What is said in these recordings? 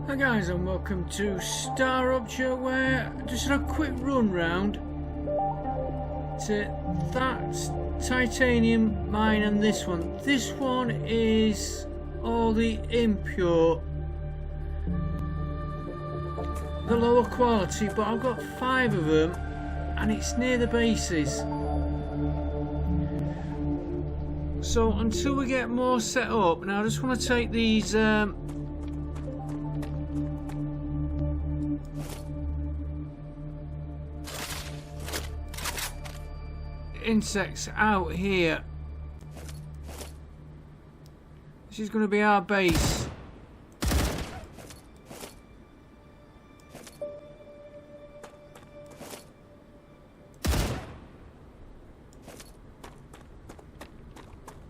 Hi guys, and welcome to Star Rupture, where I just had a quick run round to that titanium mine and this one. This one is all the impure, the lower quality, but I've got 5 of them and it's near the bases. So until we get more set up, now I just want to take these insects out here. This is going to be our base.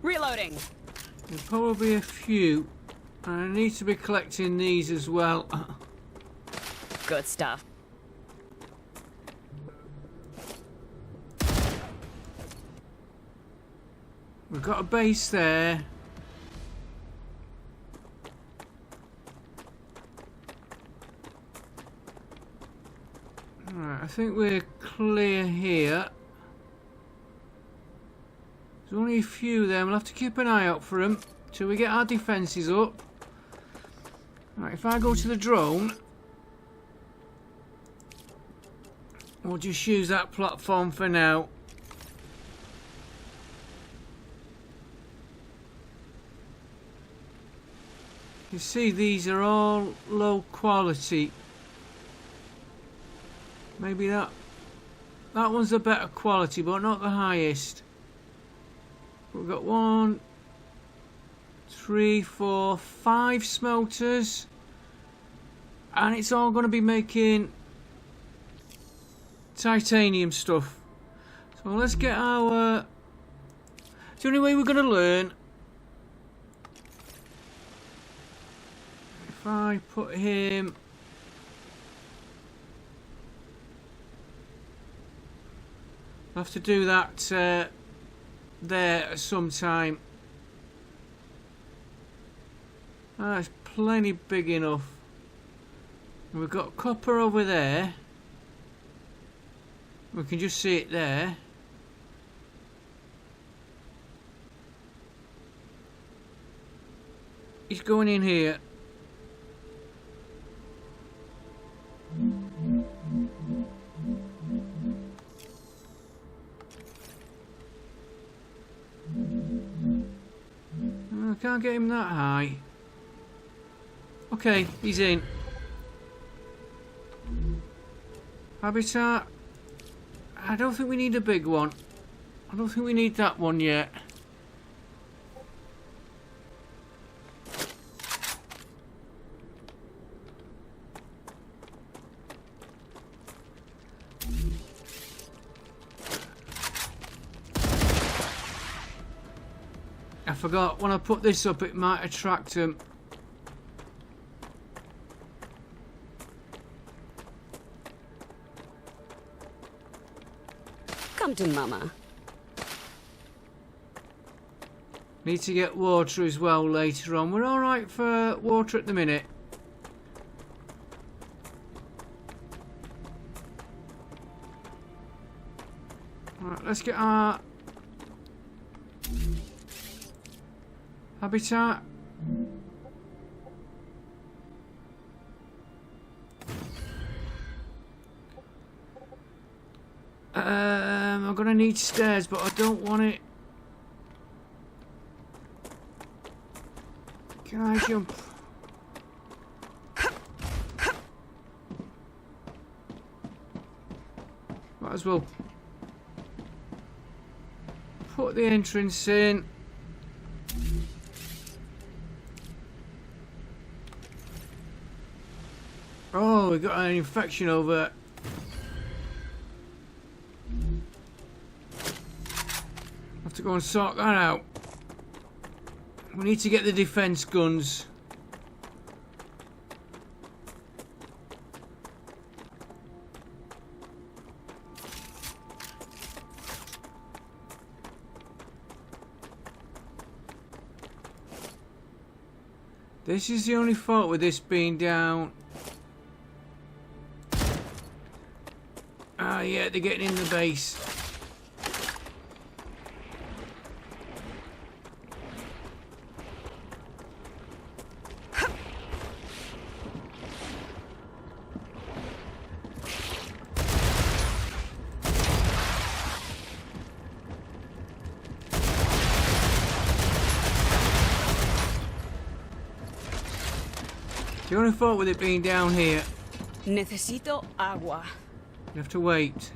Reloading. There's probably a few, and I need to be collecting these as well. Good stuff. We've got a base there. Alright, I think we're clear here. There's only a few there. We'll have to keep an eye out for them till we get our defences up. Right, if I go to the drone, we'll just use that platform for now. You see, these are all low quality. Maybe that one's a better quality, but not the highest. We've got 1, 3, 4, 5 smelters, and it's all going to be making titanium stuff. So let's get our. It's the only way we're going to learn. If I put him. I'll have to do that there at some time. That's plenty big enough. And we've got copper over there. We can just see it there. He's going in here. I can't get him that high. Okay, he's in. Habitat. I don't think we need a big one. I don't think we need that one yet. I forgot, when I put this up it might attract them. Come to mama. Need to get water as well later on. We're alright for water at the minute. Right, let's get our habitat. I'm gonna need stairs, but I don't want it. Can I jump? Might as well put the entrance in. Oh, we got an infection over. Have to go and sort that out. We need to get the defense guns. This is the only fault with this being down. Ah, yeah, they're getting in the base. The only fault with it being down here, Necesito agua. you have to wait.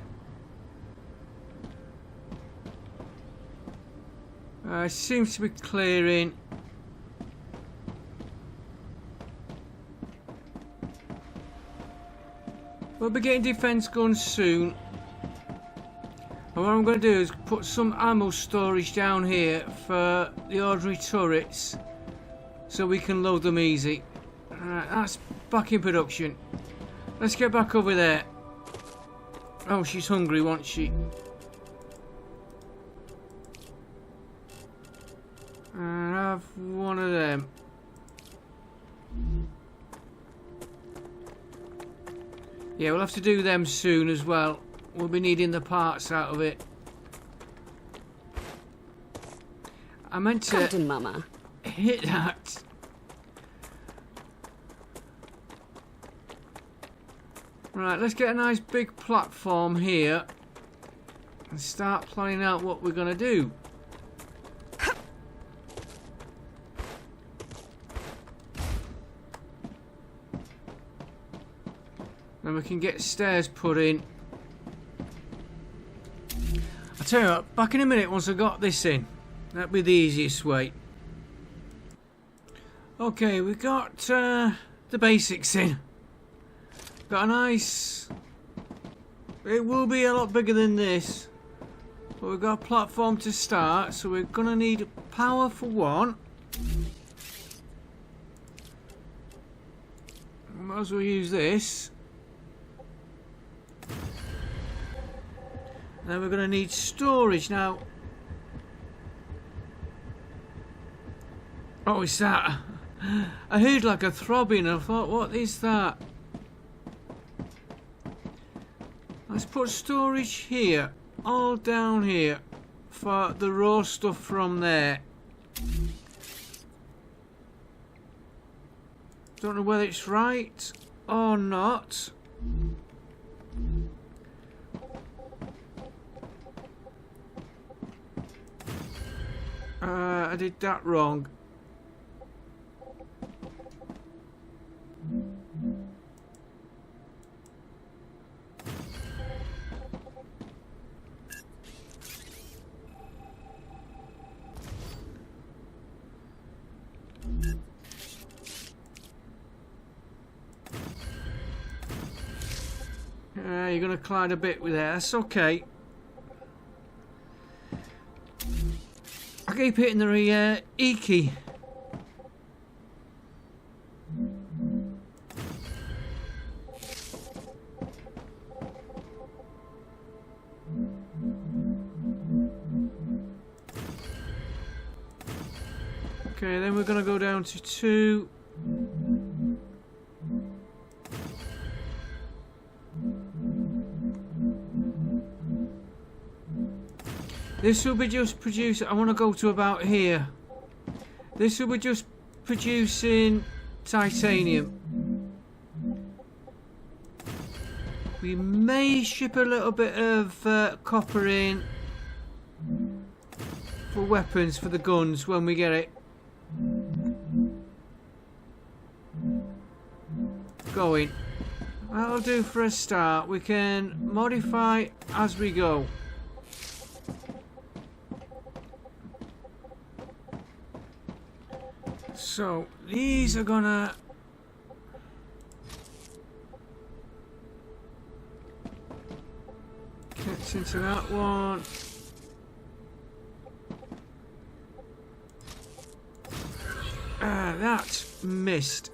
It seems to be clearing. We'll be getting defense guns soon. And what I'm going to do is put some ammo storage down here for the ordinary turrets so we can load them easy. Alright, that's back in production. Let's get back over there. Oh, she's hungry, won't she? And have one of them. Yeah, we'll have to do them soon as well. We'll be needing the parts out of it. I meant to Captain Mama. hit that. Right, let's get a nice big platform here and start planning out what we're going to do. Then we can get stairs put in. I'll tell you what, back in a minute once I got this in. That'll be the easiest way. Okay, we got the basics in. Got a nice... It will be a lot bigger than this. But we've got a platform to start, so we're going to need power for one. We might as well use this. Then we're going to need storage now. Oh, it's that. I heard like a throbbing. I thought, what is that? Let's put storage here, all down here, for the raw stuff from there. Don't know whether it's right or not. I did that wrong. You're going to collide a bit with there. That's okay. I keep hitting the E key. Okay, then we're going to go down to 2. This will be just producing. I want to go to about here. This will be just producing titanium. We may ship a little bit of copper in for weapons for the guns when we get it going. That'll do for a start. We can modify as we go. So these are gonna connect into that one. That's missed.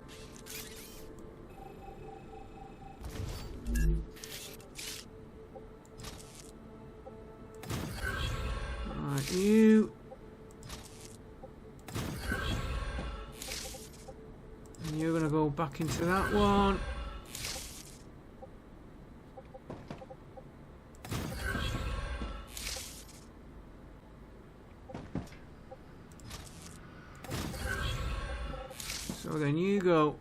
Right, you. back into that one. So then you go.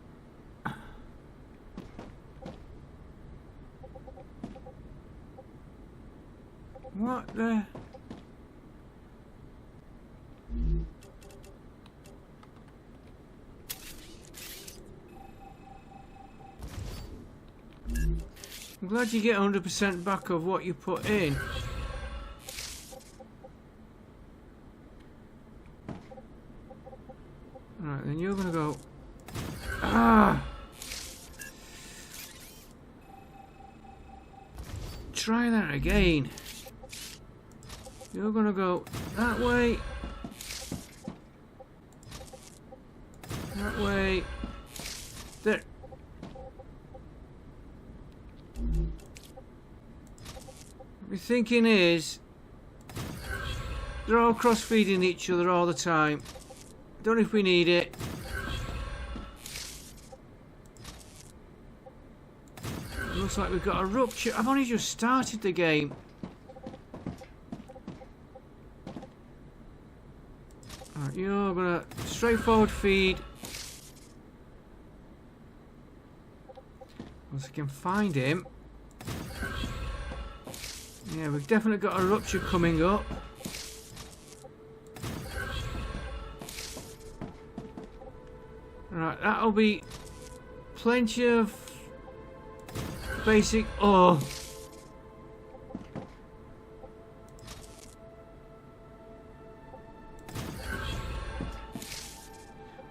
What the? I'm glad you get 100% back of what you put in. Right, then you're gonna go. Ah! Try that again. You're gonna go that way. That way. There. My thinking is they're all cross feeding each other all the time. Don't know if we need it. Looks like we've got a rupture. I've only just started the game. Right, you're gonna straightforward feed. Once I can find him. Yeah, we've definitely got a rupture coming up. Right, that'll be plenty of basic. Oh.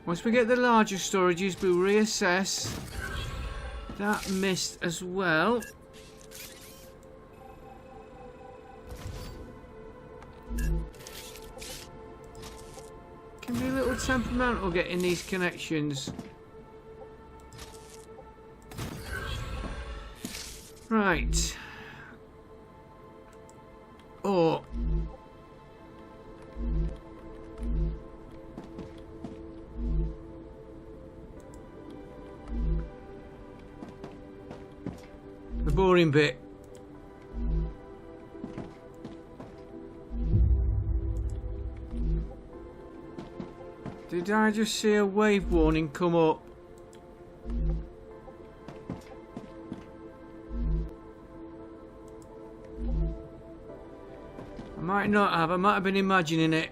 Once we get the larger storages, we'll reassess that mist as well. Can be a little temperamental getting these connections. Right. Oh. The boring bit. Did I just see a wave warning come up? I might not have, I might have been imagining it.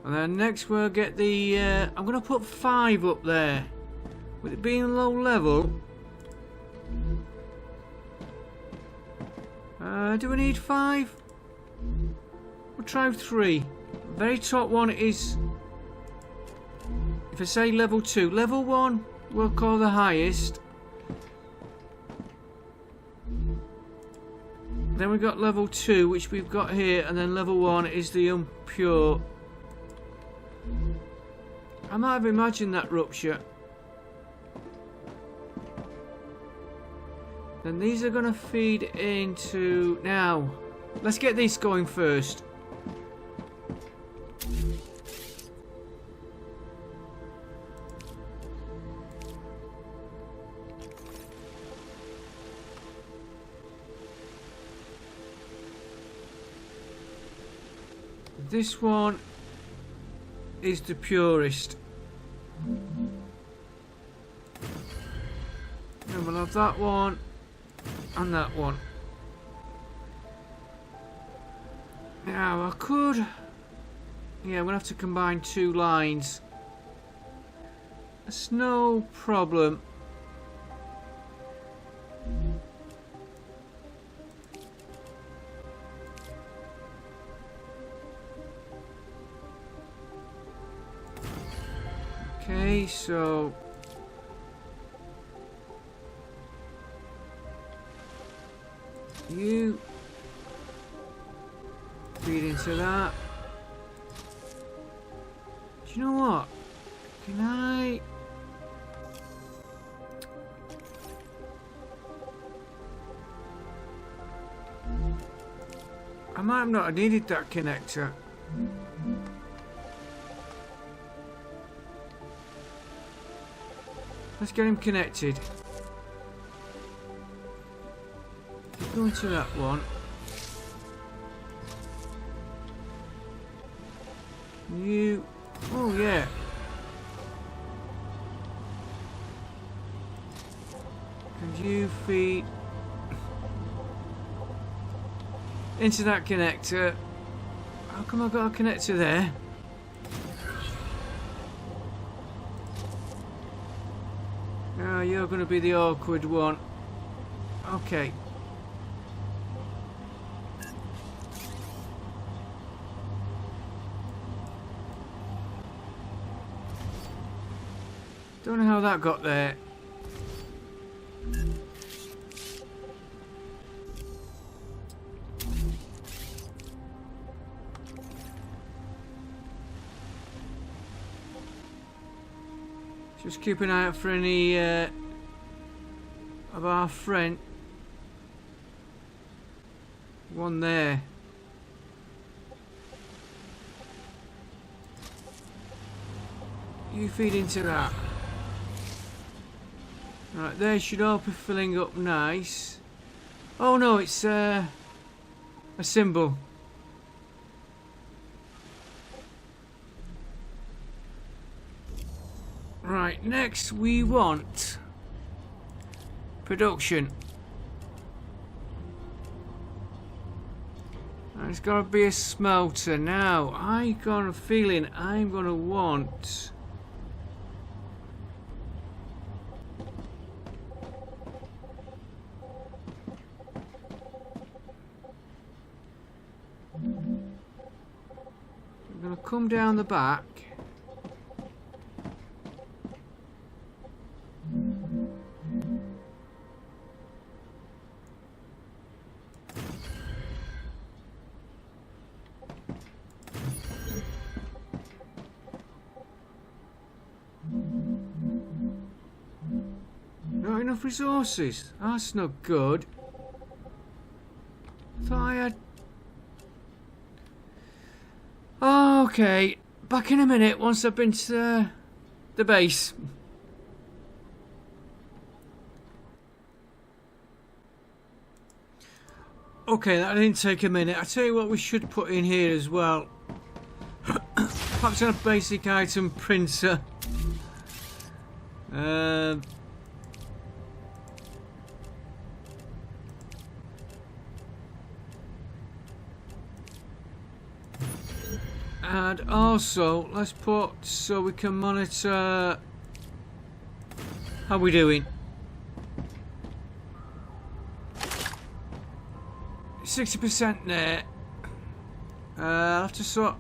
And then next we'll get the, I'm going to put 5 up there. With it being low level. Do we need 5? We'll try 3. Very top one is, if I say level 2, level 1 we'll call the highest. Then we've got level 2, which we've got here, and then level 1 is the impure. I might have imagined that rupture. Then these are going to feed into... Now, let's get this going first. This one is the purest. And we'll have that one. And that one. Now I could. Yeah, we'll have to combine 2 lines. That's no problem. Okay, so. You feed into that. Do you know what? Can I? I might have not needed that connector. Let's get him connected. Go into that one. You... Oh, yeah. And you feed... into that connector. How come I got a connector there? Oh, you're going to be the awkward one. Okay. Don't know how that got there. Just keep an eye out for any of our friend. One there. You feed into that. Right, they should all be filling up nice. Oh no, it's a symbol. Right, next we want production. And it's got to be a smelter. Now, I got a feeling I'm going to want... I'm going to come down the back. Not enough resources. That's not good. Thought I had... Okay, back in a minute once I've been to the base. Okay, that didn't take a minute. I tell you what we should put in here as well. Perhaps a basic item printer. And also, let's put so we can monitor how we're doing. 60% there. I'll have to sort.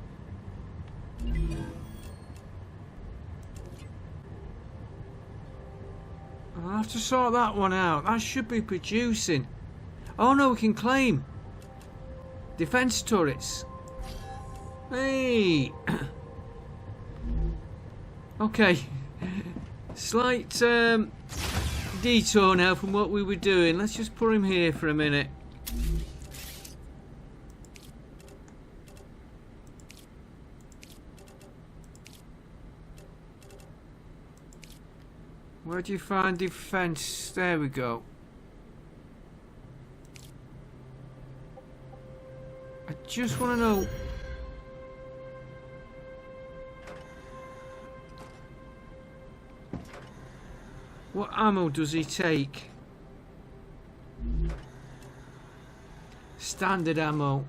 I'll have to sort that one out. That should be producing. Oh no, we can claim defense turrets. Hey. Okay. Slight detour now from what we were doing. Let's just put him here for a minute. Where do you find defense? There we go. I just want to know. What ammo does he take? Standard ammo.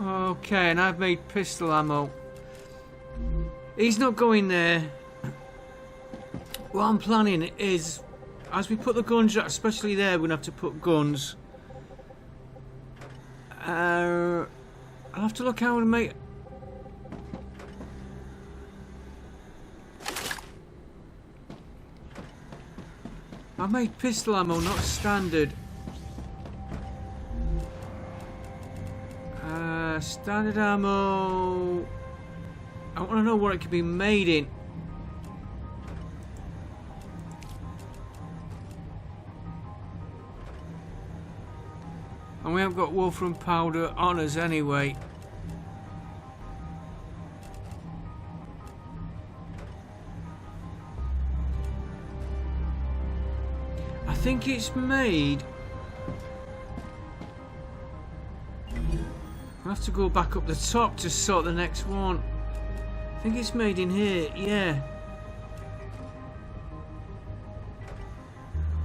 Okay, and I've made pistol ammo. He's not going there. What I'm planning is, as we put the guns out, especially there, we're going to have to put guns. I'll have to look how to make... I made pistol ammo, not standard. Standard ammo... I want to know what it can be made in. And we haven't got wolfram powder on us anyway. I think it's made... I have to go back up the top to sort the next one. I think it's made in here, yeah.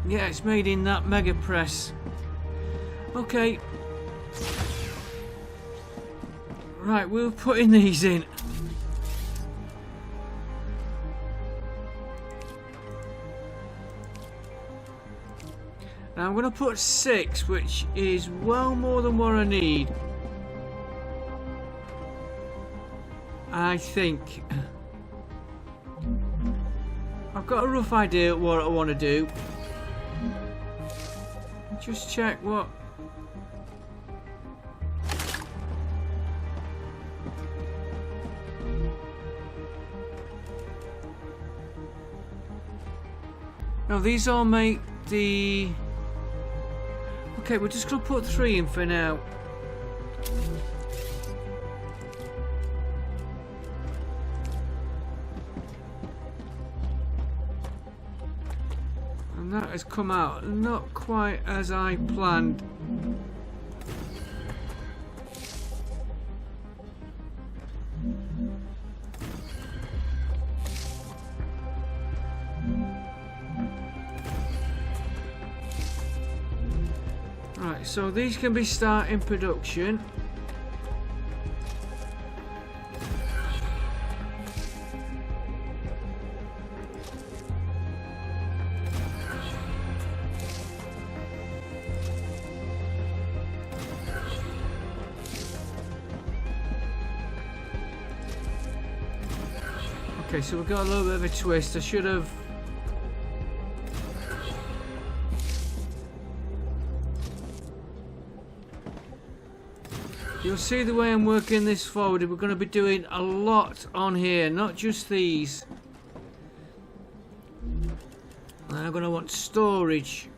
Yeah, it's made in that mega press. Okay. Right, we're putting these in. Now I'm going to put 6, which is well more than what I need. I think. I've got a rough idea of what I want to do. Just check what... Now these all make the... Okay, we're just going to put 3 in for now. And that has come out not quite as I planned. Right, so these can be starting production. Okay, so we've got a little bit of a twist. I should have... You'll see the way I'm working this forward. We're going to be doing a lot on here, not just these. And I'm going to want storage.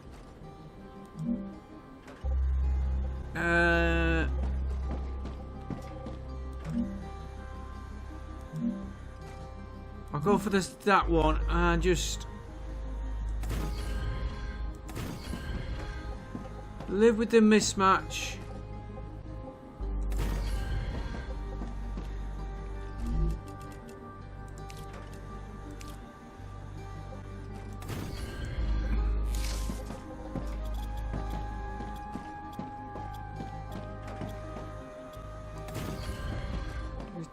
I'll go for that one and just live with the mismatch.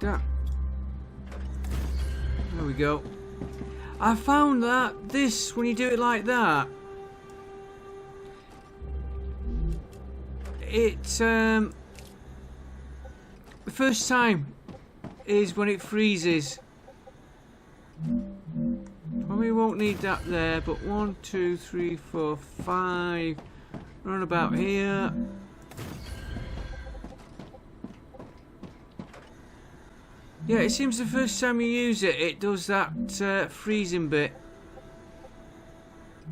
That. There we go. I found that this, when you do it like that, it the first time is when it freezes. Probably won't need that there, but 1, 2, 3, 4, 5 run about here. Yeah, it seems the first time you use it, it does that freezing bit.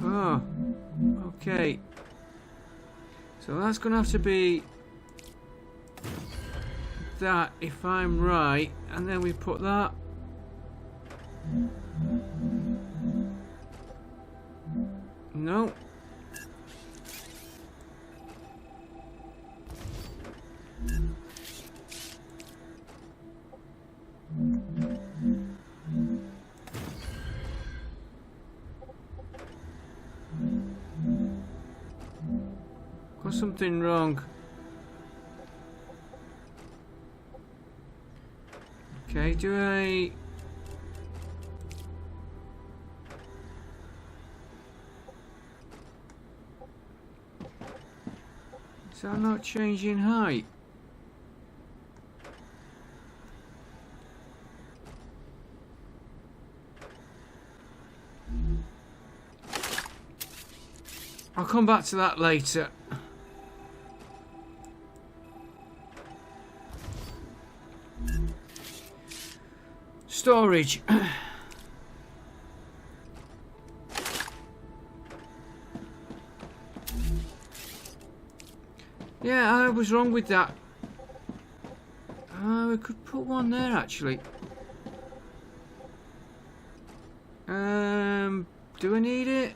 Oh, okay. So that's going to have to be that, if I'm right. And then we put that. No. Got something wrong. Okay, do I... Is that not changing height? I'll come back to that later. Storage. Yeah, I was wrong with that. We could put one there actually. Do I need it?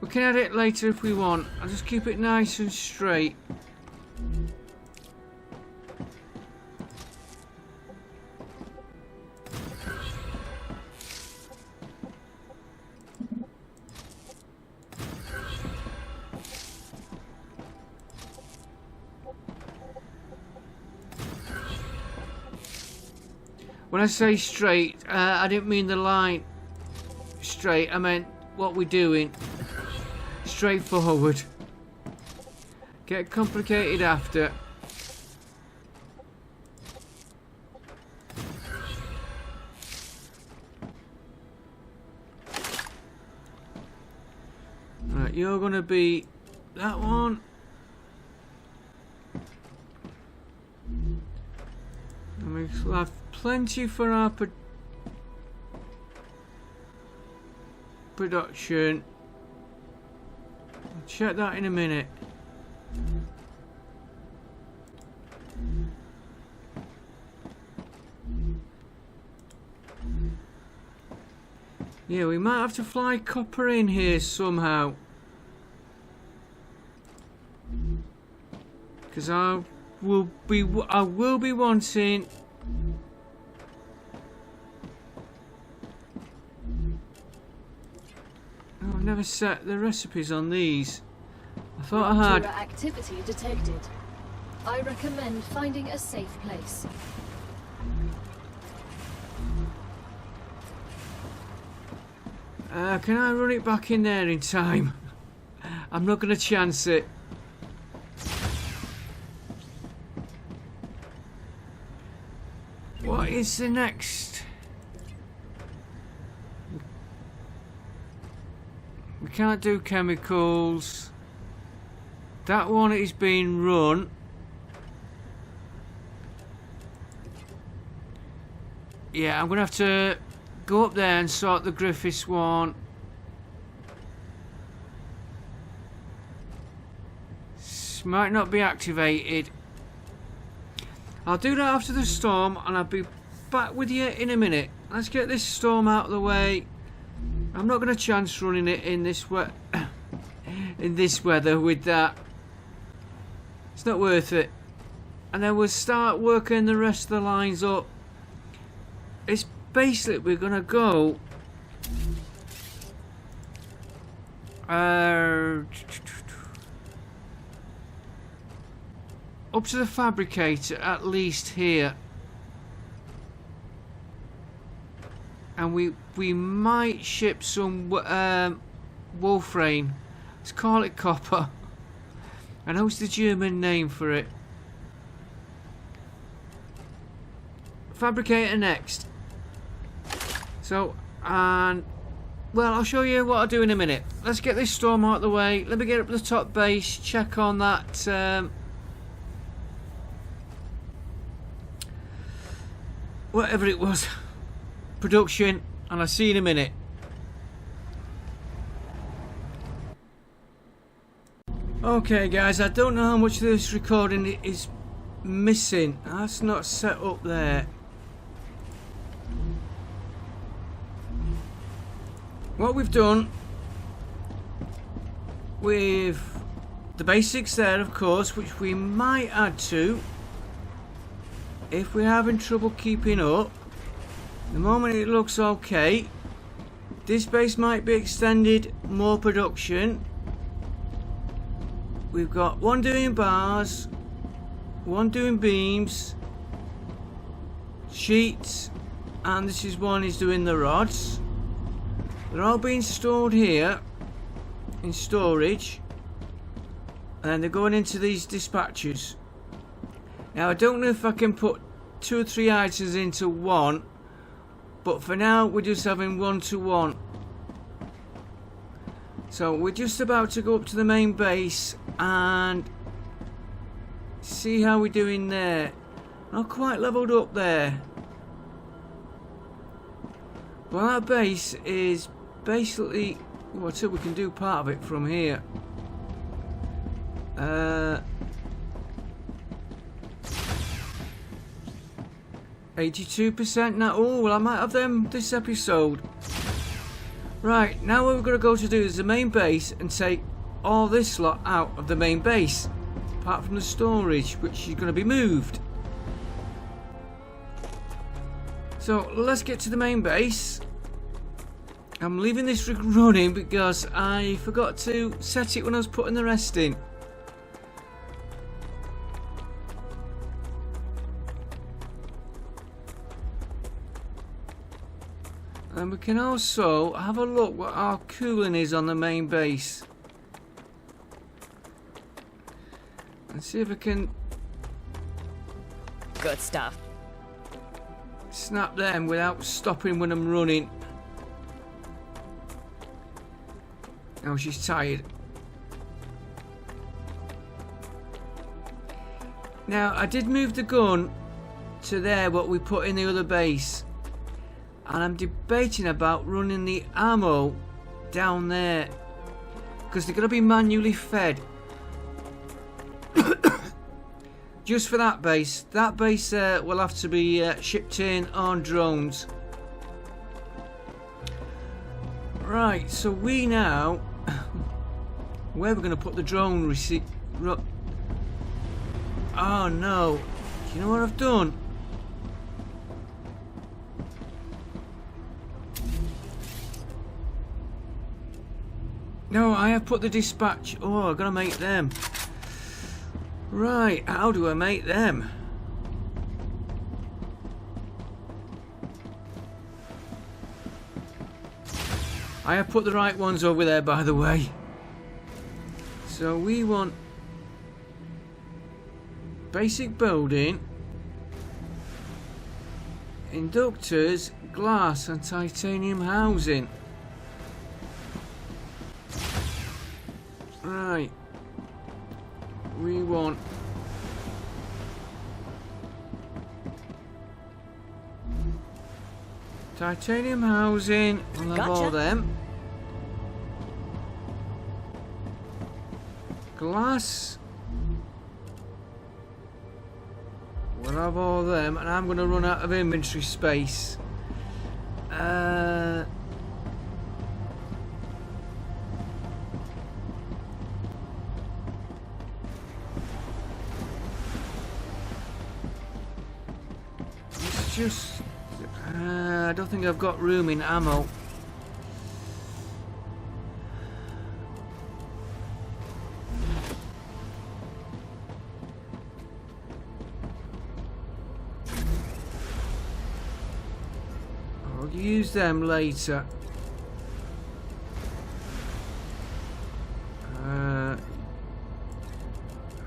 We can add it later if we want. I'll just keep it nice and straight. When I say straight, I didn't mean the line straight. I meant what we're doing. Straightforward. Get complicated after. Right, you're gonna be that one. And we'll have plenty for our production. I'll check that in a minute. Yeah, we might have to fly copper in here somehow. Because I will be wanting I've never set the recipes on these. I thought I had. Activity detected. I recommend finding a safe place. Can I run it back in there in time? I'm not going to chance it. What is the next? We can't do chemicals. That one is being run. Yeah, I'm going to have to go up there and sort the Griffiths one. This might not be activated. I'll do that after the storm and I'll be back with you in a minute. Let's get this storm out of the way. I'm not going to chance running it in this in this weather with that. It's not worth it. And then we'll start working the rest of the lines up. It's basically we're going to go up to the fabricator at least here. And we might ship some Wolfrain. Let's call it copper. I know it's the German name for it. Fabricator next. So, and well, I'll show you what I'll do in a minute. Let's get this storm out of the way. Let me get up to the top base, check on that whatever it was, production, and I'll see you in a minute. Okay guys, I don't know how much of this recording is missing. That's not set up there. What we've done with the basics there, of course, which we might add to if we're having trouble keeping up. The moment it looks okay. This base might be extended, more production. We've got one doing bars, one doing beams, sheets, and this is one is doing the rods. They're all being stored here in storage, and they're going into these dispatchers. Now I don't know if I can put 2 or 3 items into one, but for now we're just having 1-to-1. So we're just about to go up to the main base and see how we're doing there. Not quite leveled up there. Well, that base is basically, well, so we can do part of it from here. 82% now. Oh, well, I might have them this episode. Right, now what we're going to go to do is the main base and take all this lot out of the main base, apart from the storage, which is going to be moved. So let's get to the main base. I'm leaving this rig running because I forgot to set it when I was putting the rest in. And we can also have a look what our cooling is on the main base. And see if we can Good stuff. snap them without stopping when I'm running. Oh, she's tired. Now, I did move the gun to there, what we put in the other base. And I'm debating about running the ammo down there, because they're going to be manually fed. Just for that base. That base will have to be shipped in on drones. Right, so we now... where are we going to put the drone receipt? Oh no. Do you know what I've done? No, I have put the dispatch... Oh, I've got to make them. Right, how do I make them? I have put the right ones over there, by the way. So we want basic building, inductors, glass and titanium housing. Right. We want titanium housing. We'll have all them. Glass. We'll have all them, and I'm going to run out of inventory space. It's just... I don't think I've got room in ammo. I'll use them later.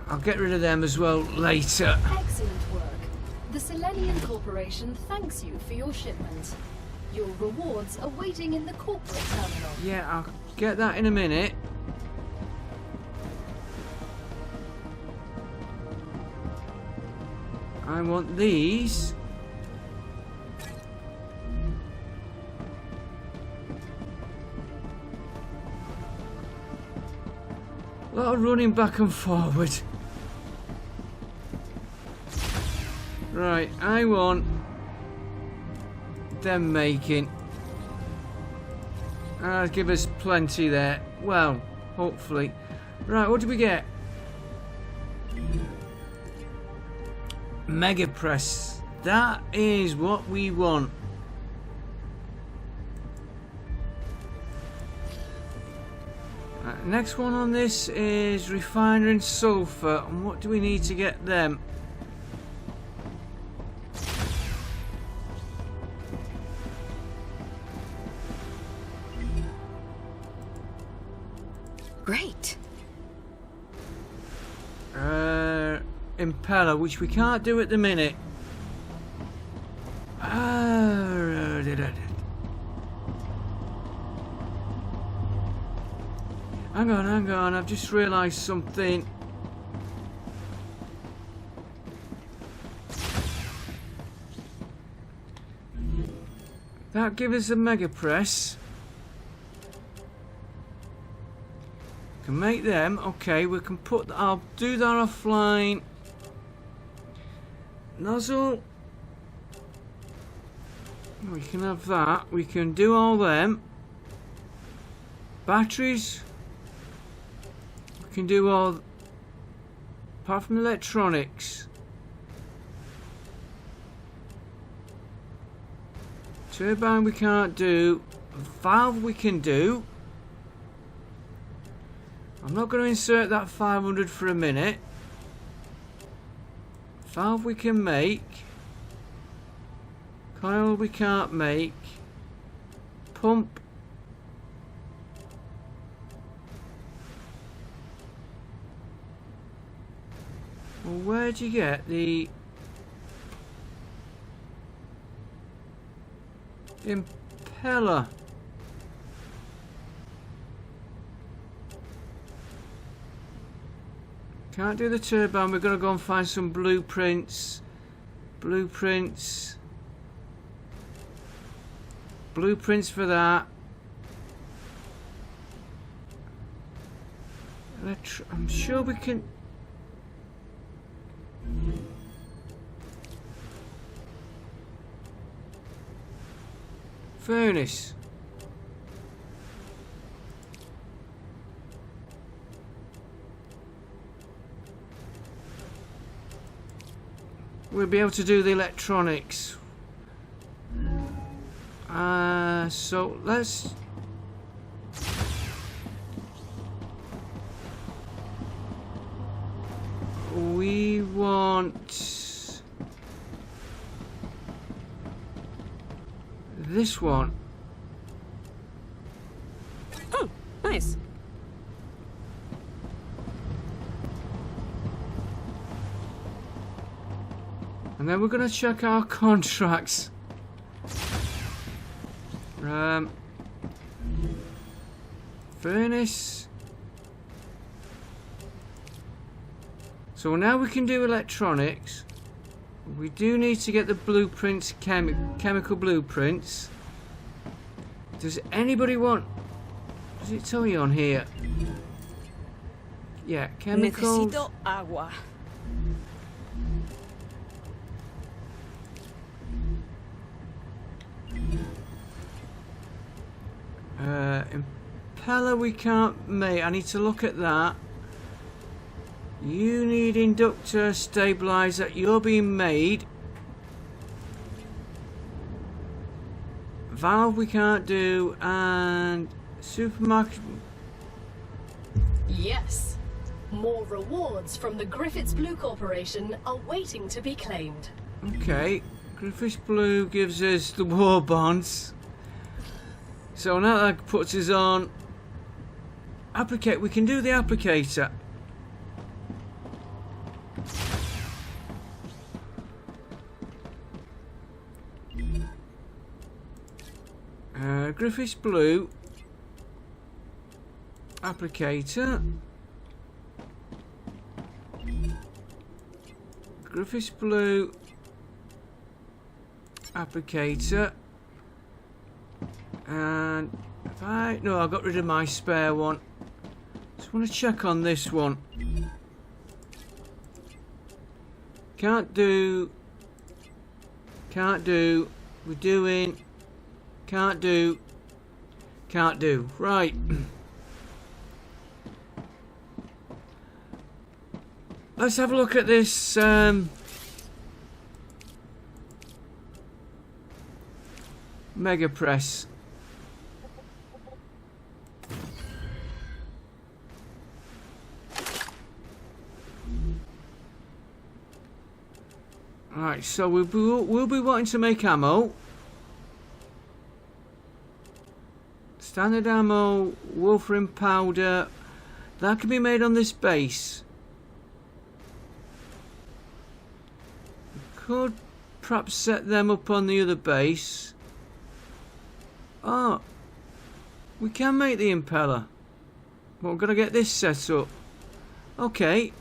I'll get rid of them as well later. Excellent work. The Selenian Corporation thanks you for your shipment. Your rewards are waiting in the corporate terminal. Yeah, I'll get that in a minute. I want these. A lot of running back and forward. Right, I want them making. That'll give us plenty there. Well, hopefully. Right, what do we get? Mega press. That is what we want. Right, next one on this is refiner and sulfur. And what do we need to get them? Great. Impeller, which we can't do at the minute. Hang on, I've just realised something. That gives us a mega press. Can make them. Okay, we can put. I'll do that offline. Nozzle. We can have that. We can do all them. Batteries. We can do all. Apart from electronics. Turbine we can't do. Valve we can do. I'm not going to insert that 500 for a minute. Valve we can make. Coil we can't make. Pump. Well, where'd you get the impeller? Can't do the turbine. We're going to go and find some blueprints. Blueprints for that. I'm sure we can. Furnace. We'll be able to do the electronics. So let's. We want this one. Oh, nice. And then we're going to check our contracts. Furnace. So now we can do electronics. We do need to get the blueprints, chemical blueprints. Does anybody want... Does it tell you on here? Yeah, chemicals. Necesito agua. Impeller we can't make. I need to look at that. You need inductor, stabilizer. You're being made. Valve we can't do. And supermarket. Yes. More rewards from the Griffiths Blue Corporation are waiting to be claimed. Okay. Griffiths Blue gives us the war bonds. So now that puts us on applicate. We can do the applicator. Griffiths Blue applicator. Griffiths Blue applicator. And no, I got rid of my spare one. Just want to check on this one. Can't do. We're doing. Can't do. Right. Let's have a look at this. Mega press. Right, so we'll be wanting to make ammo. Standard ammo, Wolfram powder. That can be made on this base. We could perhaps set them up on the other base. Oh, we can make the impeller. But we're going to get this set up. Okay.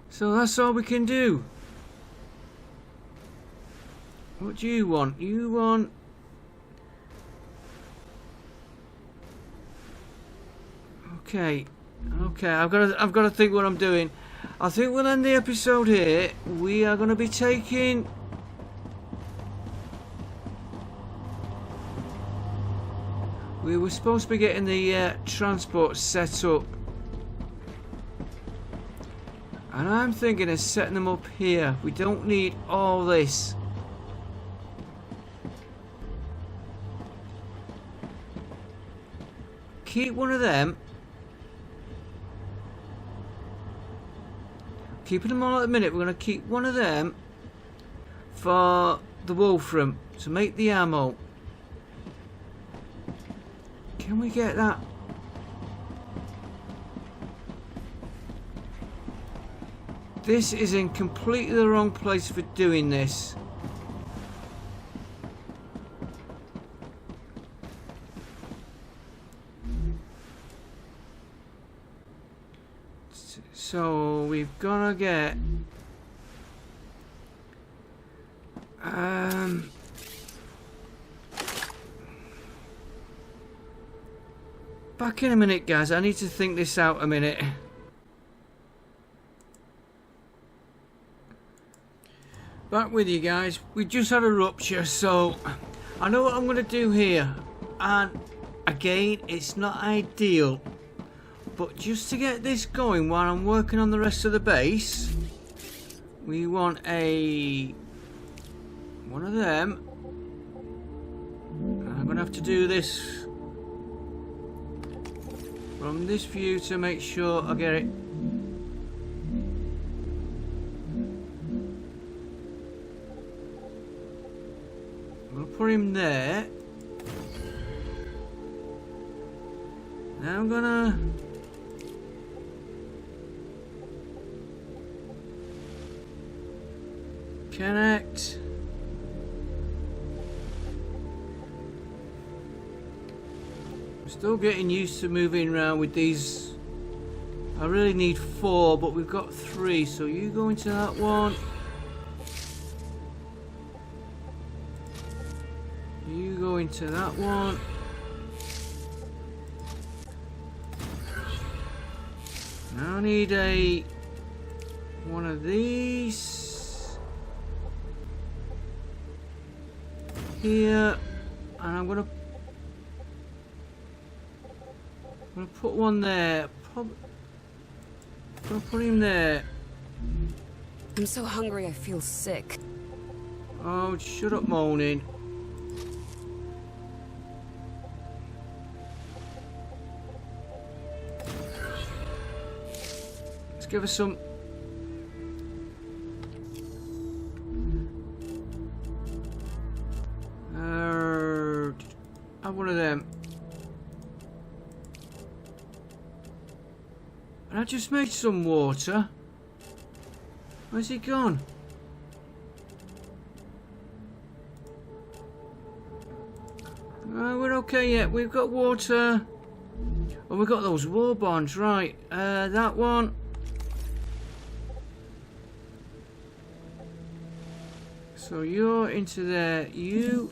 So that's all we can do. What do you want? You want... Okay. Okay, I've got to think what I'm doing. I think we'll end the episode here. We are going to be taking... We were supposed to be getting the transport set up. And I'm thinking of setting them up here. We don't need all this. Keep one of them. Keeping them all at the minute. We're going to keep one of them for the Wolfram to make the ammo. Can we get that? This is in completely the wrong place for doing this. So we've got to get back in a minute, guys. I need to think this out a minute. Back with you guys. We just had a rupture, so I know what I'm going to do here. And again, it's not ideal, but just to get this going while I'm working on the rest of the base, we want one of them. I'm going to have to do this from this view to make sure I get it. I'm going to put him there. Now I'm going to connect. I'm still getting used to moving around with these. I really need 4, but we've got 3, so you go into that one. You go into that one. Now I need one of these here, and I'm gonna put one there. Gonna put him there. I'm so hungry I feel sick. Oh, shut up moaning. Let's give us some. Have one of them. And I just made some water. Where's he gone? We're okay yet. We've got water. Oh, we've got those war bonds, right. That one. So you're into there. You.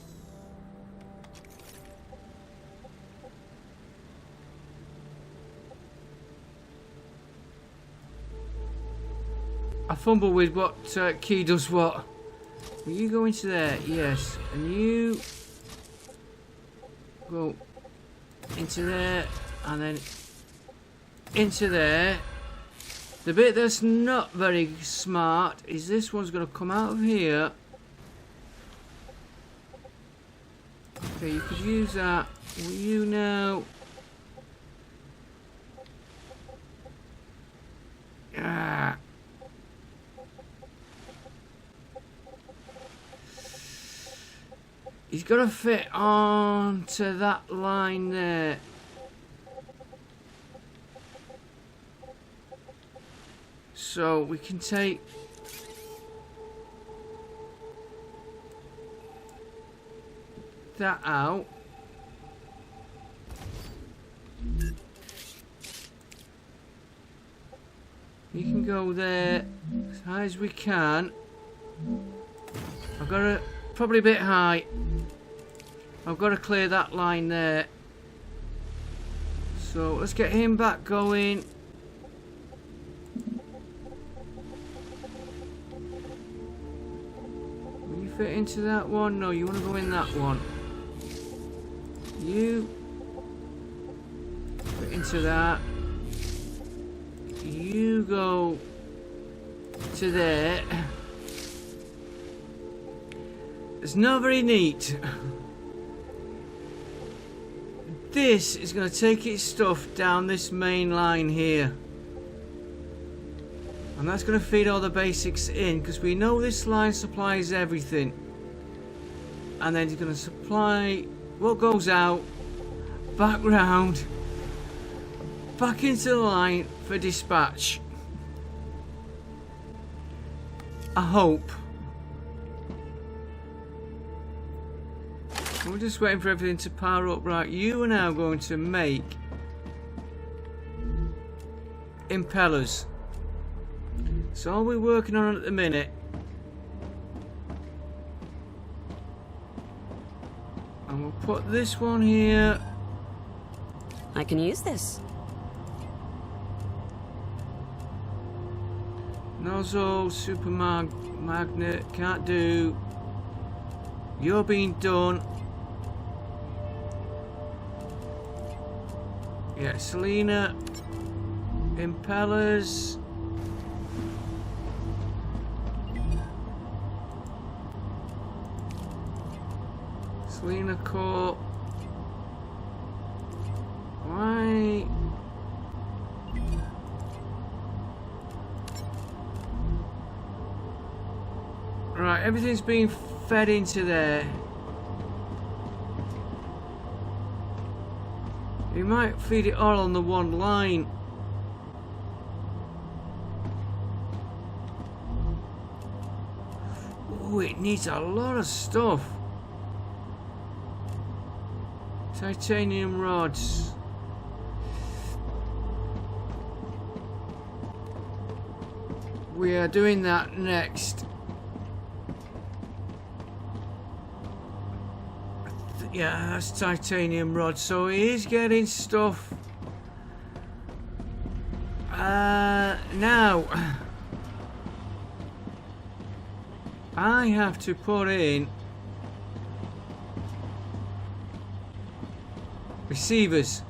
I fumble with what key does what. Will you go into there? Yes. And you go into there and then into there. The bit that's not very smart is this one's going to come out of here. Okay, you could use that. Will you now? Ah. He's got to fit onto that line there. So we can take that out. You can go there as high as we can. I've got to probably a bit high. I've got to clear that line there. So let's get him back going. Will you fit into that one? No, you want to go in that one. You fit into that. You go to there. It's not very neat. This is going to take its stuff down this main line here. And that's going to feed all the basics in, because we know this line supplies everything. And then it's going to supply what goes out, back round, back into the line for dispatch. I hope. We're just waiting for everything to power up. Right, you are now going to make impellers. So all we're working on at the minute. And we'll put this one here. I can use this. Nozzle, super magnet, can't do. You're being done. Yeah, Selena, impellers. Selena core. Why? Right, everything's being fed into there. You might feed it all on the one line. Oh, it needs a lot of stuff. Titanium rods. We are doing that next. Yeah, that's titanium rod. So he is getting stuff. Now I have to put in receivers.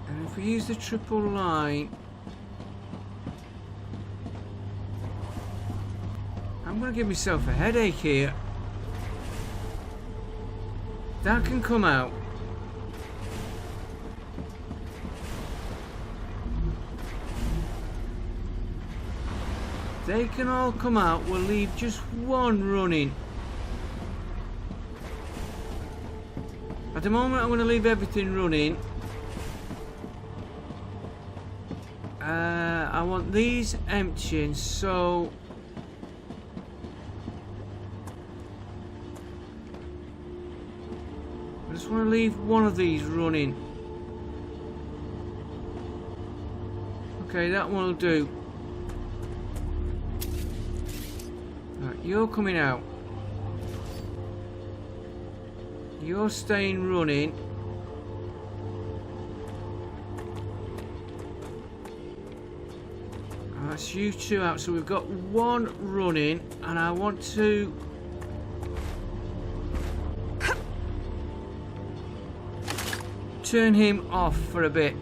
And if we use the triple line, I'm going to give myself a headache here. That can come out. They can all come out. We'll leave just one running. At the moment, I'm going to leave everything running. I want these emptying, so I just want to leave one of these running. Okay, that one will do. Right, you're coming out. You're staying running. That's you two out. So we've got one running, and I want to turn him off for a bit.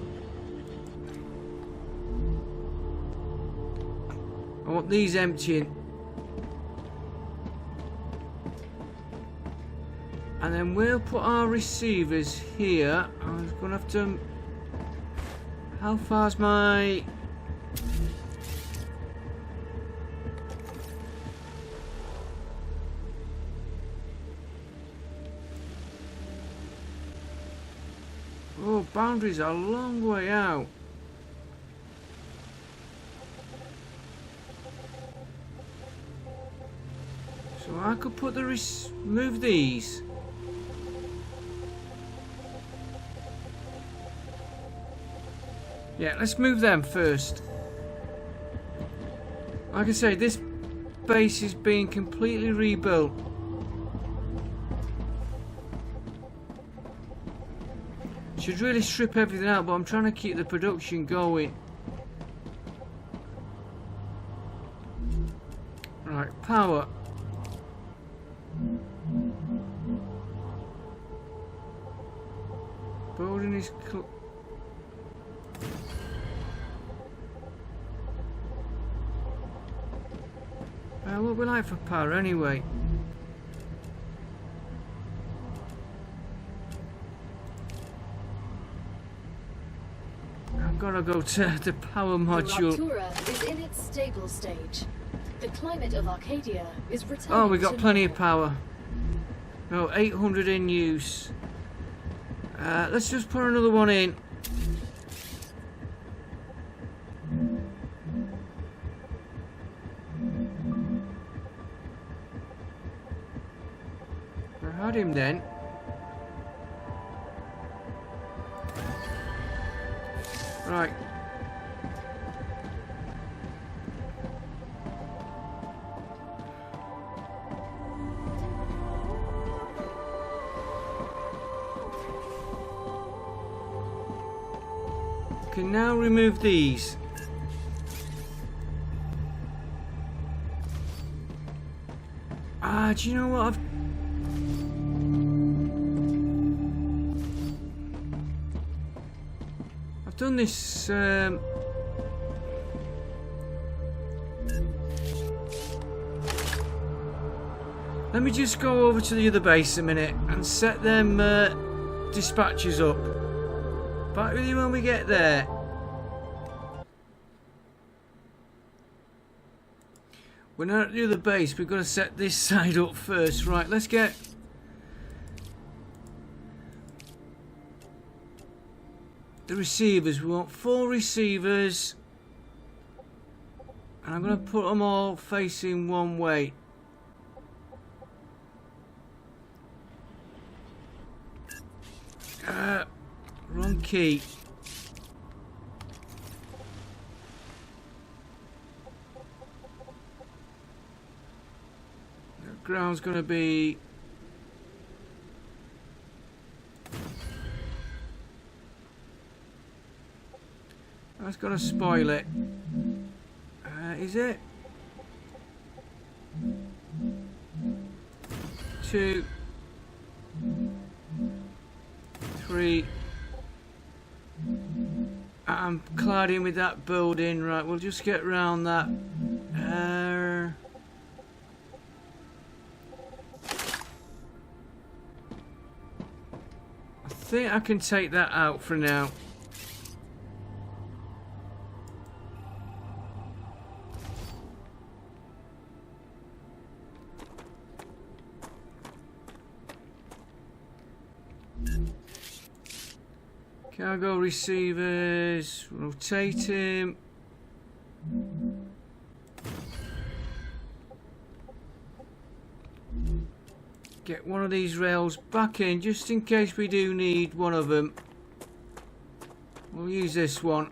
I want these emptying. And then we'll put our receivers here. I'm going to have to... How far's my... Oh, boundaries are a long way out. So I could put the move these. Yeah, let's move them first. Like I say, this base is being completely rebuilt. Should really strip everything out, but I'm trying to keep the production going. Right, power. Building is what we like for power anyway? I've got to go to the power module. The Rupture is in its stable stage. The climate of Arcadia is returning. Oh, we got plenty of normal. power. No, 800 in use. Let's just put another one in. I had him then. Right. Can now remove these. Do you know what I've done this let me just go over to the other base a minute and set them dispatches up. Back with you when we get there. We're not at the other base, we've got to set this side up first. Right, let's get the receivers. We want 4 receivers. And I'm going to put them all facing one way. Wrong key. The ground's going to be that's going to spoil it. Is it? 2, 3. I'm cladding with that building. Right, we'll just get round that. I think I can take that out for now. Cargo receivers, rotate him. Get one of these rails back in just in case we do need one of them. We'll use this one.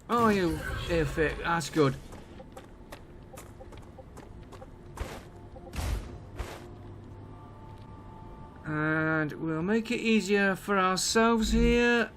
Oh, you airfit, that's good. And we'll make it easier for ourselves here.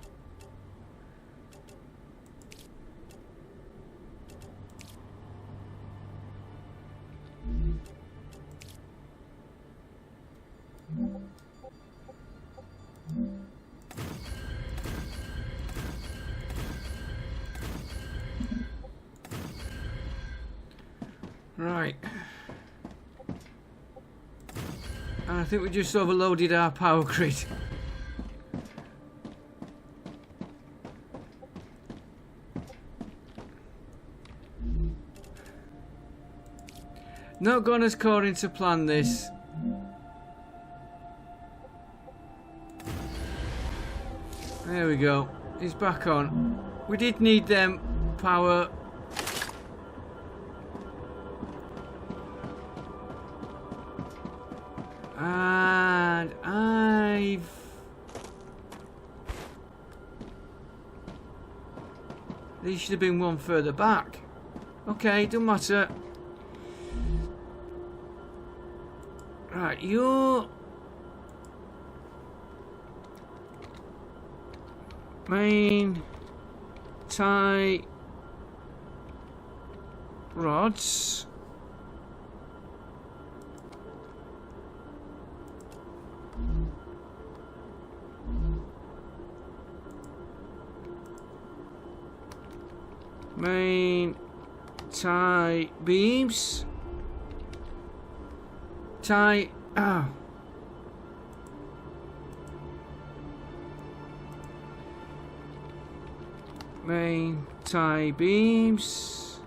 Right. And I think we just overloaded our power grid. Not gone as according to plan, this. There we go. He's back on. We did need them power. And These should have been one further back. Okay, don't matter. Right, you're... main... tie... rods... main tie beams, tie main tie beams,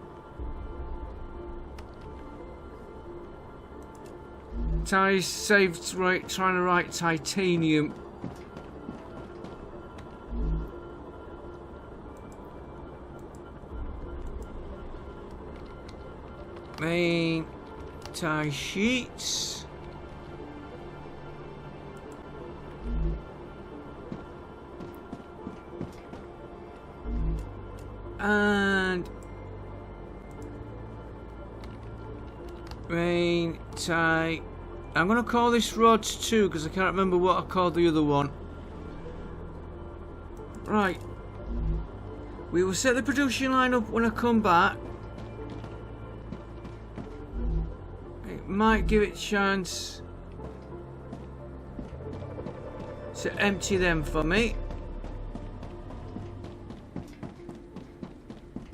tie saved right trying to write titanium. Main tie sheets. And main tie. I'm going to call this rods 2 because I can't remember what I called the other one. Right. We will set the production line up when I come back. Might give it a chance to empty them for me.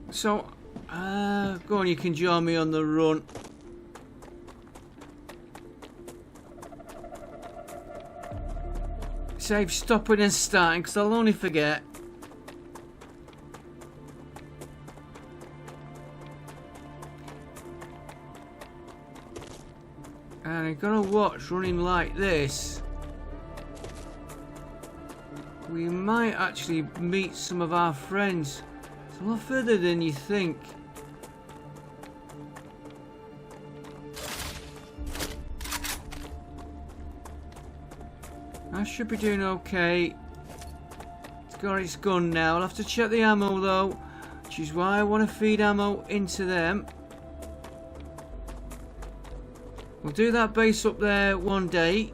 So, go on, you can join me on the run. Save stopping and starting because I'll only forget. And I'm gonna watch running like this. We might actually meet some of our friends. It's a lot further than you think. I should be doing okay. It's got its gun now. I'll have to check the ammo though, which is why I want to feed ammo into them. We'll do that base up there one day.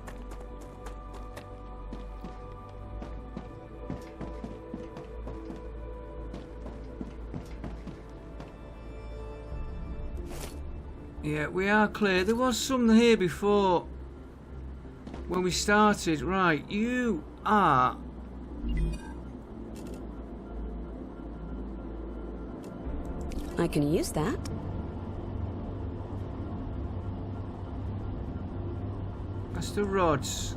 Yeah, we are clear. There was some here before when we started. Right, you are... I can use that. That's the rods.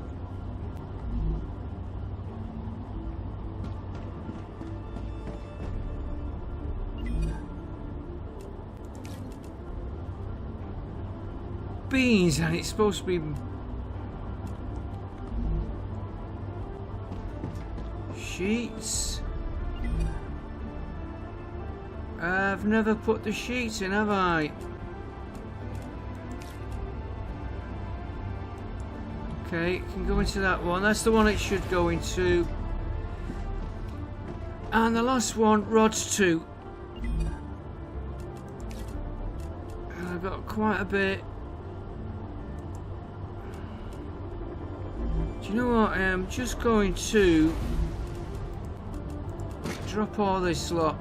Beans, and it's supposed to be sheets. I've never put the sheets in, have I? Okay, it can go into that one. That's the one it should go into. And the last one, rods 2. And I've got quite a bit. Do you know what? I'm just going to drop all this lot.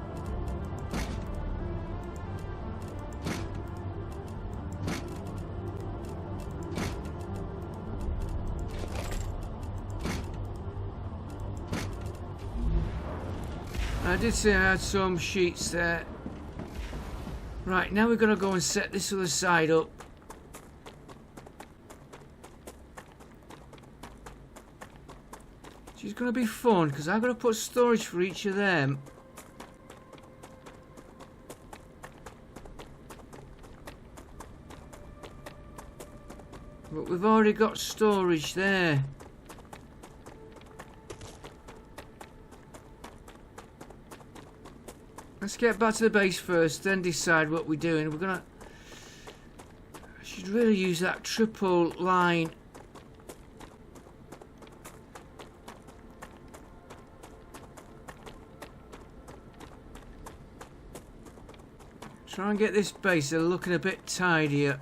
I did say I had some sheets there. Right, now we're going to go and set this other side up. Which is going to be fun, because I've got to put storage for each of them. But we've already got storage there. Let's get back to the base first, then decide what we're doing. We're gonna... I should really use that triple line. Try and get this base looking a bit tidier.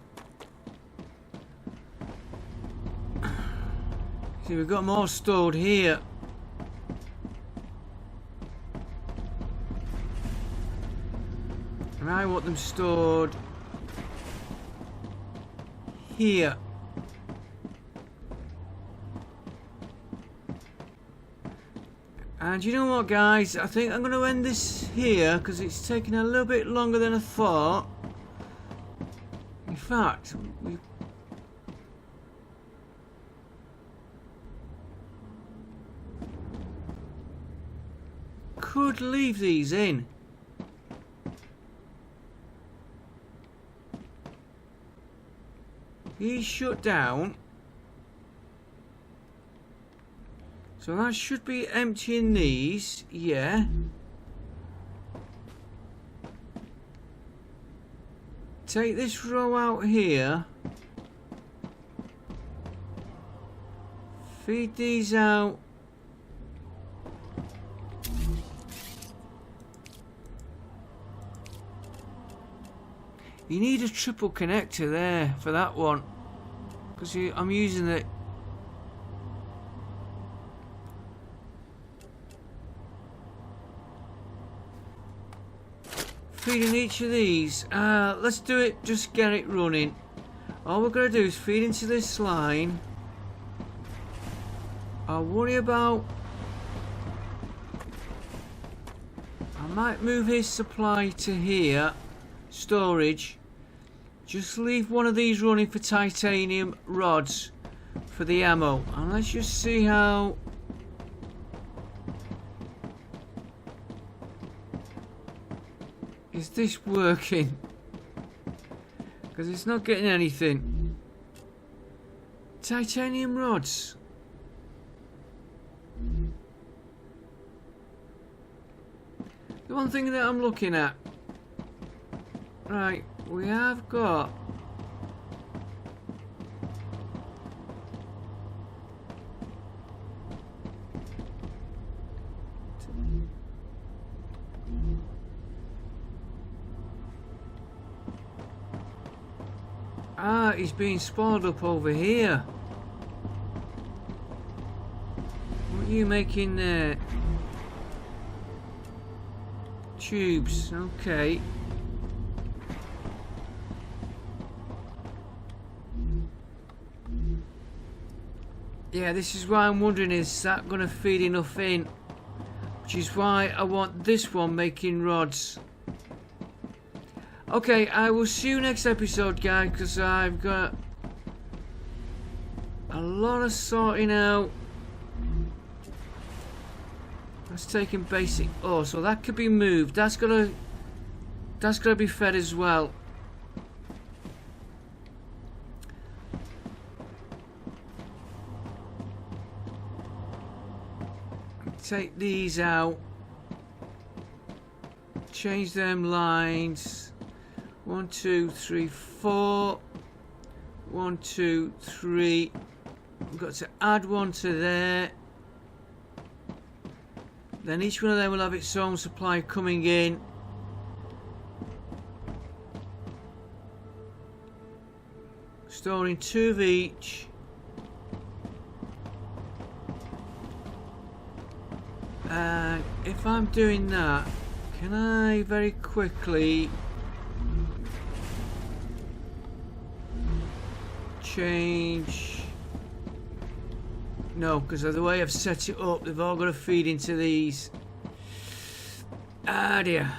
See, we've got more stored here. And I want them stored here. And you know what, guys? I think I'm going to end this here because it's taking a little bit longer than I thought. In fact, we could leave these in. He's shut down. So that should be emptying these, yeah. Take this row out here. Feed these out. You need a triple connector there for that one. Because I'm using it. Feeding each of these. Let's do it, just get it running. All we're going to do is feed into this line. I'll worry about... I might move his supply to here. Storage. Just leave one of these running for titanium rods for the ammo. And let's just see how... Is this working? Because it's not getting anything. Titanium rods. The one thing that I'm looking at. Right, we have got... Ah, he's being spoiled up over here. What are you making there? Tubes, okay. Yeah, this is why I'm wondering, is that going to feed enough in? Which is why I want this one making rods. Okay, I will see you next episode, guys, because I've got a lot of sorting out. That's taking basic. Oh, so that could be moved. That's gonna be fed as well. Take these out. Change them lines. 1, 2, 3, 4. 1, 2, 3. We've got to add one to there. Then each one of them will have its own supply coming in. Storing 2 of each. And if I'm doing that, can I very quickly change? No, because of the way I've set it up, they've all got to feed into these. Ah dear.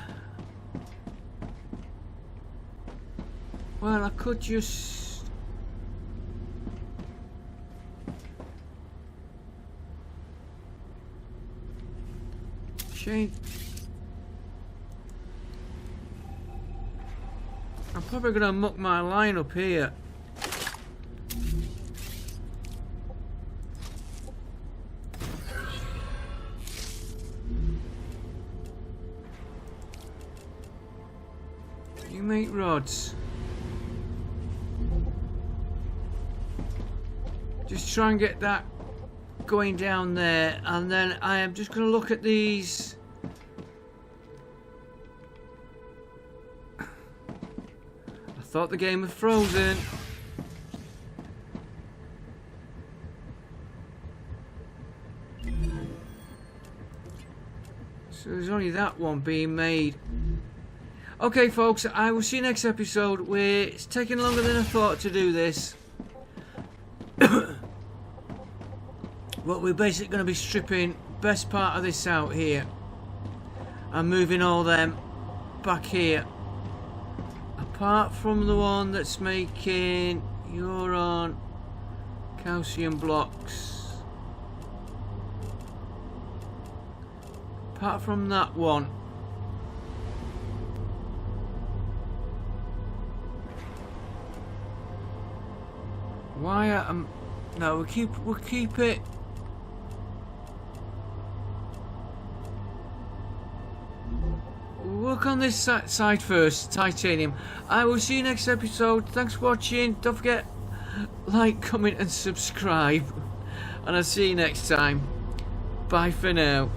Well, I could just change. I'm probably going to muck my line up here. You make rods. Just try and get that going down there, and then I am just going to look at these. thought the game was frozen. So there's only that one being made. Okay, folks, I will see you next episode. It's taking longer than I thought to do this. But we're basically going to be stripping best part of this out here and moving all them back here. Apart from the one that's making urine calcium blocks. Apart from that one. Why no, we'll keep it. We'll work on this side first, titanium. I will see you next episode. Thanks for watching. Don't forget, like, comment and subscribe. And I'll see you next time. Bye for now.